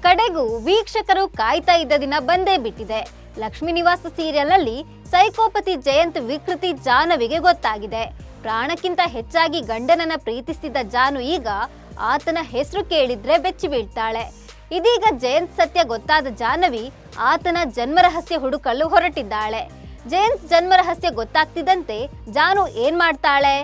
ಕಡೆಗೂ ವೀಕ್ಷಕರು ಕಾಯ್ತಾ ಇದ್ದ ದಿನ ಬಂದೇ ಬಿಟ್ಟಿದೆ. ಲಕ್ಷ್ಮೀ ನಿವಾಸ ಸೀರಿಯಲ್ನಲ್ಲಿ ಸೈಕೋಪತಿ ಜಯಂತ್ ವಿಕೃತಿ ಜಾಹ್ನವಿಗೆ ಗೊತ್ತಾಗಿದೆ. ಪ್ರಾಣಕ್ಕಿಂತ ಹೆಚ್ಚಾಗಿ ಗಂಡನನ್ನ ಪ್ರೀತಿಸಿದ ಜಾನು ಈಗ ಆತನ ಹೆಸರು ಕೇಳಿದ್ರೆ ಬೆಚ್ಚಿ ಬೀಳ್ತಾಳೆ. ಇದೀಗ ಜಯಂತ್ ಸತ್ಯ ಗೊತ್ತಾದ ಜಾಹ್ನವಿ ಆತನ ಜನ್ಮರಹಸ್ಯ ಹುಡುಕಲು ಹೊರಟಿದ್ದಾಳೆ. ಜಯಂತ್ ಜನ್ಮರಹಸ್ಯ ಗೊತ್ತಾಗ್ತಿದ್ದಂತೆ ಜಾನು ಏನ್ ಮಾಡ್ತಾಳೆ?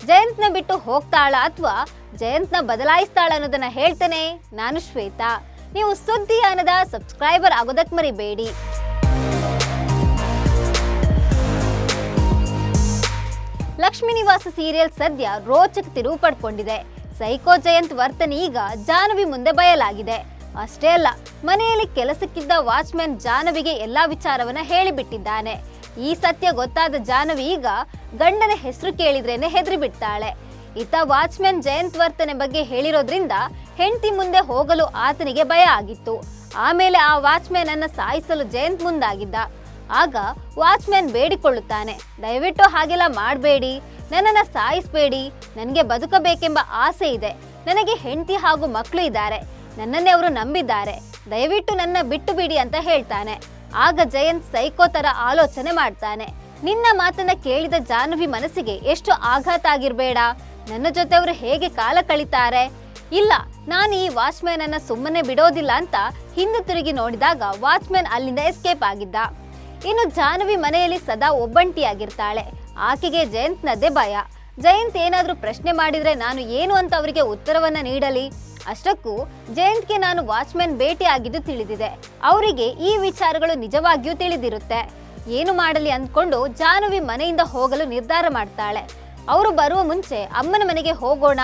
ಜಯಂತ್ನ ಬಿಟ್ಟು ಹೋಗ್ತಾಳ ಅಥವಾ ಜಯಂತ್ನ ಬದಲಾಯಿಸ್ತಾಳ ಅನ್ನೋದನ್ನ ಹೇಳ್ತೇನೆ ನಾನು ಶ್ವೇತಾ. ನೀವು ಸುದ್ದಿಯಾನದ ಸಬ್ಸ್ಕ್ರೈಬರ್ ಆಗೋದಕ್ಕೆ ಮರಿಬೇಡಿ. ಲಕ್ಷ್ಮೀ ನಿವಾಸ ಸೀರಿಯಲ್ ಸದ್ಯ ರೋಚಕ ತಿರುವು ಪಡ್ಕೊಂಡಿದೆ. ಸೈಕೋ ಜಯಂತ್ ವರ್ತನೆ ಈಗ ಜಾಹ್ನವಿ ಮುಂದೆ ಬಯಲಾಗಿದೆ. ಅಷ್ಟೇ ಅಲ್ಲ, ಮನೆಯಲ್ಲಿ ಕೆಲಸಕ್ಕಿದ್ದ ವಾಚ್ಮ್ಯಾನ್ ಜಾಹ್ನವಿಗೆ ಎಲ್ಲಾ ವಿಚಾರವನ್ನ ಹೇಳಿಬಿಟ್ಟಿದ್ದಾನೆ. ಈ ಸತ್ಯ ಗೊತ್ತಾದ ಜಾಹ್ನವಿ ಈಗ ಗಂಡನ ಹೆಸರು ಕೇಳಿದ್ರೇನೆ ಹೆದರಿ ಬಿಡ್ತಾಳೆ. ಇತ್ತ ವಾಚ್ಮ್ಯಾನ್ ಜಯಂತ್ ವರ್ತನೆ ಬಗ್ಗೆ ಹೇಳಿರೋದ್ರಿಂದ ಹೆಂಡತಿ ಮುಂದೆ ಹೋಗಲು ಆತನಿಗೆ ಭಯ ಆಗಿತ್ತು. ಆಮೇಲೆ ಆ ವಾಚ್ಮ್ಯಾನ್ ಅನ್ನ ಸಾಯಿಸಲು ಜಯಂತ್ ಮುಂದಾಗಿದ್ದ. ಆಗ ವಾಚ್ಮ್ಯಾನ್ ಬೇಡಿಕೊಳ್ಳುತ್ತಾನೆ, ದಯವಿಟ್ಟು ಹಾಗೆಲ್ಲ ಮಾಡಬೇಡಿ, ನನ್ನನ್ನ ಸಾಯಿಸಬೇಡಿ, ನನಗೆ ಬದುಕಬೇಕೆಂಬ ಆಸೆ ಇದೆ, ನನಗೆ ಹೆಂಡತಿ ಹಾಗೂ ಮಕ್ಕಳು ಇದ್ದಾರೆ, ನನ್ನನ್ನೇ ಅವರು ನಂಬಿದ್ದಾರೆ, ದಯವಿಟ್ಟು ನನ್ನ ಬಿಟ್ಟು ಬಿಡಿ ಅಂತ ಹೇಳ್ತಾನೆ. ಆಗ ಜಯಂತ್ ಸೈಕೋ ತರ ಆಲೋಚನೆ ಮಾಡ್ತಾನೆ. ನಿನ್ನ ಮಾತನ್ನ ಕೇಳಿದ ಜಾಹ್ನವಿ ಮನಸ್ಸಿಗೆ ಎಷ್ಟು ಆಘಾತ ಆಗಿರ್ಬೇಡ, ನನ್ನ ಜೊತೆ ಅವರು ಹೇಗೆ ಕಾಲ ಕಳೀತಾರೆ, ಇಲ್ಲ ನಾನು ಈ ವಾಚ್ಮ್ಯಾನ್ ಅನ್ನ ಸುಮ್ಮನೆ ಬಿಡೋದಿಲ್ಲ ಅಂತ ಹಿಂದೆ ತಿರುಗಿ ನೋಡಿದಾಗ ವಾಚ್ಮ್ಯಾನ್ ಅಲ್ಲಿಂದ ಎಸ್ಕೇಪ್ ಆಗಿದ್ದ. ಇನ್ನು ಜಾಹ್ನವಿ ಮನೆಯಲ್ಲಿ ಸದಾ ಒಬ್ಬಂಟಿಯಾಗಿರ್ತಾಳೆ. ಆಕೆಗೆ ಜಯಂತ್ನದ್ದೇ ಭಯ. ಜಯಂತ್ ಏನಾದ್ರೂ ಪ್ರಶ್ನೆ ಮಾಡಿದ್ರೆ ನಾನು ಏನು ಅಂತ ಅವರಿಗೆ ಉತ್ತರವನ್ನ ನೀಡಲಿ? ಅಷ್ಟಕ್ಕೂ ಜಯಂತ್ಗೆ ನಾನು ವಾಚ್ಮ್ಯಾನ್ ಭೇಟಿ ಆಗಿದ್ದು ತಿಳಿದಿದೆ. ಅವರಿಗೆ ಈ ವಿಚಾರಗಳು ನಿಜವಾಗಿಯೂ ತಿಳಿದಿರುತ್ತೆ. ಏನು ಮಾಡಲಿ ಅಂದ್ಕೊಂಡು ಜಾಹ್ನವಿ ಮನೆಯಿಂದ ಹೋಗಲು ನಿರ್ಧಾರ ಮಾಡ್ತಾಳೆ. ಅವರು ಬರುವ ಮುಂಚೆ ಅಮ್ಮನ ಮನೆಗೆ ಹೋಗೋಣ,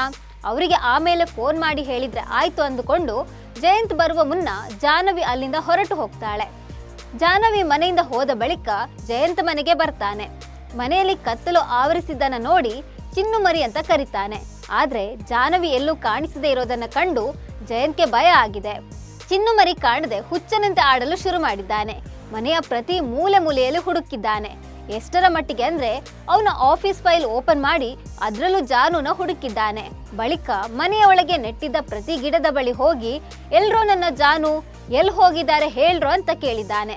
ಅವರಿಗೆ ಆಮೇಲೆ ಫೋನ್ ಮಾಡಿ ಹೇಳಿದ್ರೆ ಆಯ್ತು ಅಂದುಕೊಂಡು ಜಯಂತ್ ಬರುವ ಮುನ್ನ ಜಾಹ್ನವಿ ಅಲ್ಲಿಂದ ಹೊರಟು ಹೋಗ್ತಾಳೆ. ಜಾಹ್ನವಿ ಮನೆಯಿಂದ ಹೋದ ಬಳಿಕ ಜಯಂತ್ ಮನೆಗೆ ಬರ್ತಾನೆ. ಮನೆಯಲ್ಲಿ ಕತ್ತಲು ಆವರಿಸಿದ್ದನ್ನ ನೋಡಿ ಚಿನ್ನು ಮರಿ ಅಂತ ಕರೀತಾನೆ. ಆದ್ರೆ ಜಾಹ್ನವಿ ಎಲ್ಲೂ ಕಾಣಿಸದೇ ಇರೋದನ್ನ ಕಂಡು ಜಯಂತ್ಗೆ ಭಯ ಆಗಿದೆ. ಚಿನ್ನು ಮರಿ ಕಾಣದೆ ಹುಚ್ಚನಂತೆ ಆಡಲು ಶುರು ಮಾಡಿದ್ದಾನೆ. ಮನೆಯ ಪ್ರತಿ ಮೂಲೆ ಮೂಲೆಯಲ್ಲಿ ಹುಡುಕಿದ್ದಾನೆ. ಎಷ್ಟರ ಮಟ್ಟಿಗೆ ಅಂದ್ರೆ ಅವನ ಆಫೀಸ್ ಫೈಲ್ ಓಪನ್ ಮಾಡಿ ಅದರಲ್ಲೂ ಜಾನುನ ಹುಡುಕಿದ್ದಾನೆ. ಬಳಿಕ ಮನೆಯ ಒಳಗೆ ನೆಟ್ಟಿದ್ದ ಪ್ರತಿ ಗಿಡದ ಬಳಿ ಹೋಗಿ ಎಲ್ರೋ ನನ್ನ ಜಾನು ಎಲ್ಲಿ ಹೋಗಿದ್ದಾರೆ ಹೇಳ್ರೋ ಅಂತ ಕೇಳಿದ್ದಾನೆ.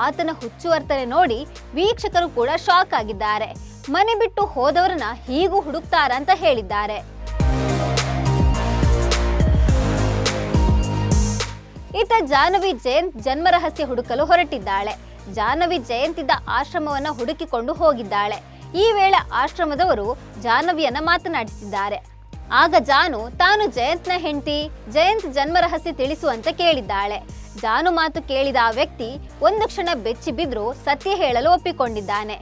ಆತನ ಹುಚ್ಚುವರ್ತನೆ ನೋಡಿ ವೀಕ್ಷಕರು ಕೂಡ ಶಾಕ್ ಆಗಿದ್ದಾರೆ. ಮನೆ ಬಿಟ್ಟು ಹೋದವರನ್ನ ಹೀಗೂ ಹುಡುಕ್ತಾರ ಅಂತ ಹೇಳಿದ್ದಾರೆ. ಈತ ಜಾಹ್ನವಿ ಜಯಂತ್ ಜನ್ಮರಹಸ್ಯ ಹುಡುಕಲು ಹೊರಟಿದ್ದಾಳೆ. ಜಾಹ್ನವಿ ಜಯಂತ್ ಇದ್ದ ಆಶ್ರಮವನ್ನ ಹುಡುಕಿಕೊಂಡು ಹೋಗಿದ್ದಾಳೆ. ಈ ವೇಳೆ ಆಶ್ರಮದವರು ಜಾಹ್ನವಿಯನ್ನ ಮಾತನಾಡಿಸಿದ್ದಾರೆ. ಆಗ ಜಾನು ತಾನು ಜಯಂತ್ನ ಹೆಂಡತಿ, ಜಯಂತ್ ಜನ್ಮರಹಸ್ಯ ತಿಳಿಸು ಅಂತ ಕೇಳಿದ್ದಾಳೆ. ಜಾನು ಮಾತು ಕೇಳಿದ ಆ ವ್ಯಕ್ತಿ ಒಂದು ಕ್ಷಣ ಬೆಚ್ಚಿ ಬಿದ್ರು ಸತ್ಯ ಹೇಳಲು ಒಪ್ಪಿಕೊಂಡಿದ್ದಾನೆ.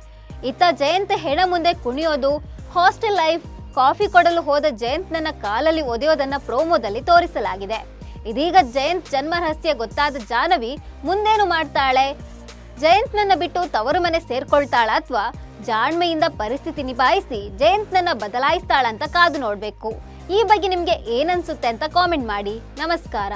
ಇತ್ತ ಜಯಂತ್ ಹೆಣ ಮುಂದೆ ಕುಣಿಯೋದು, ಹಾಸ್ಟೆಲ್ ಲೈಫ್, ಕಾಫಿ ಕೊಡಲು ಹೋದ ಜಯಂತ್ ನನ್ನ ಕಾಲಲ್ಲಿ ಒದೆಯೋದನ್ನ ಪ್ರೋಮೋದಲ್ಲಿ ತೋರಿಸಲಾಗಿದೆ. ಇದೀಗ ಜಯಂತ್ ಜನ್ಮರಹಸ್ಯ ಗೊತ್ತಾದ ಜಾಹ್ನವಿ ಮುಂದೇನು ಮಾಡ್ತಾಳೆ? ಜಯಂತ್ ನನ್ನ ಬಿಟ್ಟು ತವರು ಮನೆ ಸೇರ್ಕೊಳ್ತಾಳ ಅಥವಾ ಜಾಣ್ಮೆಯಿಂದ ಪರಿಸ್ಥಿತಿ ನಿಭಾಯಿಸಿ ಜಯಂತ್ ನನ್ನ ಬದಲಾಯಿಸ್ತಾಳ ಅಂತ ಕಾದು ನೋಡ್ಬೇಕು. ಈ ಬಗ್ಗೆ ನಿಮ್ಗೆ ಏನನ್ಸುತ್ತೆ ಅಂತ ಕಾಮೆಂಟ್ ಮಾಡಿ. ನಮಸ್ಕಾರ.